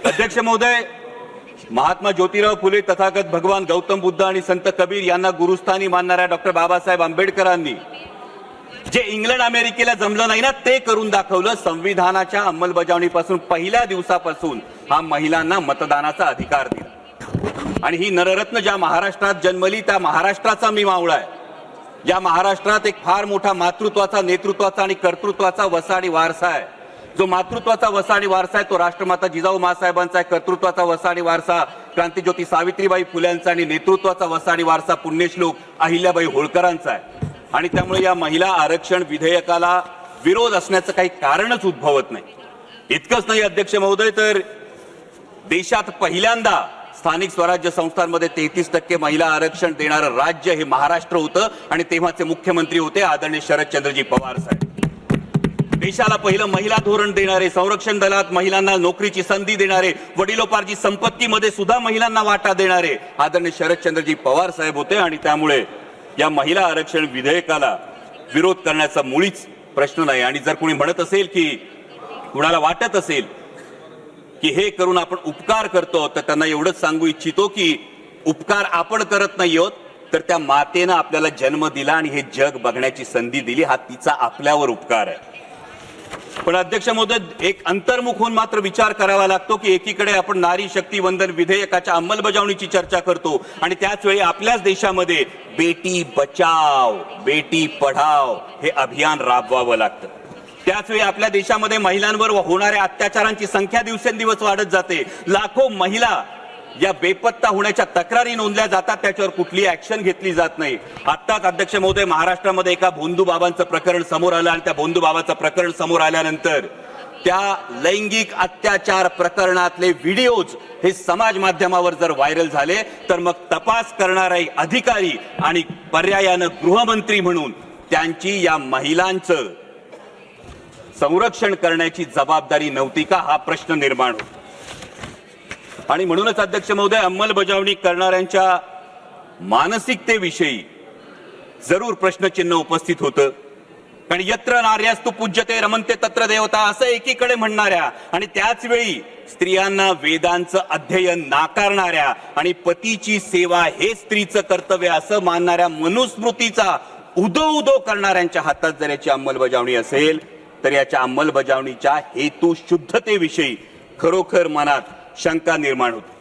अध्यक्ष महोदय, महात्मा ज्योतिराव फुले, तथागत भगवान गौतम बुद्ध आणि संत कबीर यांना गुरुस्थानी मानणाऱ्या डॉक्टर बाबासाहेब आंबेडकरांनी जे इंग्लंड अमेरिकेला जमलं नाही ना ते करून दाखवलं. संविधानाच्या अंमलबजावणीपासून पहिल्या दिवसापासून हा महिलांना मतदानाचा अधिकार दिला. आणि ही नररत्न ज्या महाराष्ट्रात जन्मली त्या महाराष्ट्राचा मी मावळा आहे. या महाराष्ट्रात एक फार मोठा मातृत्वाचा, नेतृत्वाचा आणि कर्तृत्वाचा वसाडी वारसा आहे. जो मातृत्वाचा वसाडी वारसा आहे तो राष्ट्रमाता जिजाऊ माँसाहेबांचा आहे. कर्तृत्वाचा वसाडी वारसा क्रांतिज्योती सावित्रीबाई फुल्यांचा आणि नेतृत्वाचा वसाडी वारसा पुण्यश्लोक अहिल्याबाई होळकरांचा आहे. आणि त्यामुळे या महिला आरक्षण विधेयकाला विरोध असण्याचं काही कारणच उद्भवत नाही. इतकंच नाही अध्यक्ष महोदय, तर देशात पहिल्यांदा स्थानिक स्वराज्य संस्थांमध्ये 33% महिला आरक्षण देणारं राज्य हे महाराष्ट्र होतं आणि तेव्हाचे मुख्यमंत्री होते आदरणीय शरदचंद्रजी पवार साहेब. देशाला पहिलं महिला धोरण देणारे, संरक्षण दलात महिलांना नोकरीची संधी देणारे, वडिलोपार्जित संपत्तीमध्ये सुद्धा महिलांना वाटा देणारे आदरणीय शरदचंद्रजी पवार साहेब होते. आणि त्यामुळे या महिला आरक्षण विधेयकाला विरोध करण्याचा मुळीच प्रश्न नाही. आणि जर कोणी म्हणत असेल की कुणाला वाटत असेल की हे करून आपण उपकार करतो, तर त्यांना एवढंच सांगू इच्छितो की उपकार आपण करत नाही आहोत, तर त्या मातेनं आपल्याला जन्म दिला आणि हे जग बघण्याची संधी दिली, हा तिचा आपल्यावर उपकार आहे. पण अध्यक्ष महोदय, एक अंतर्मुख होऊन मात्र विचार करावा लागतो की एकीकडे आपण नारी शक्ती वंदन विधेयकाच्या अंमलबजावणीची चर्चा करतो आणि त्याच वेळी आपल्याच देशामध्ये बेटी बचाव बेटी पढाव हे अभियान राबवावं लागतं. त्याच वेळी आपल्या देशामध्ये महिलांवर होणाऱ्या अत्याचारांची संख्या दिवसेंदिवस वाढत जाते. लाखो महिला या बेपत्ता होण्याच्या तक्रारी नोंदल्या जातात, त्याच्यावर कुठली ऍक्शन घेतली जात नाही. आत्ताच अध्यक्ष महोदय महाराष्ट्रामध्ये एका भोंदू बाबांचं प्रकरण समोर आलं आणि त्या भोंदू बाबाचं प्रकरण समोर आल्यानंतर त्या लैंगिक अत्याचार प्रकरणातले व्हिडिओज हे समाज माध्यमावर जर व्हायरल झाले तर मग तपास करणारे अधिकारी आणि पर्यायानं गृहमंत्री म्हणून त्यांची या महिलांचं संरक्षण करण्याची जबाबदारी नव्हती का, हा प्रश्न निर्माण होतो. आणि म्हणूनच अध्यक्ष महोदय, अंमलबजावणी करणाऱ्यांच्या मानसिकतेविषयी जरूर प्रश्नचिन्ह उपस्थित होतं. कारण यत्र नार्यास्तु पूज्यते रमन्ते तत्र देवता असं एकीकडे म्हणणाऱ्या आणि त्याच वेळी स्त्रियांना वेदांचं अध्ययन नाकारणाऱ्या आणि पतीची सेवा हे स्त्रीचं कर्तव्य असं मानणाऱ्या मनुस्मृतीचा उदो करणाऱ्यांच्या हातात जर याची अंमलबजावणी असेल तर याच्या अंमलबजावणीच्या हेतू शुद्धतेविषयी खरोखर मनात शंका निर्माण होते.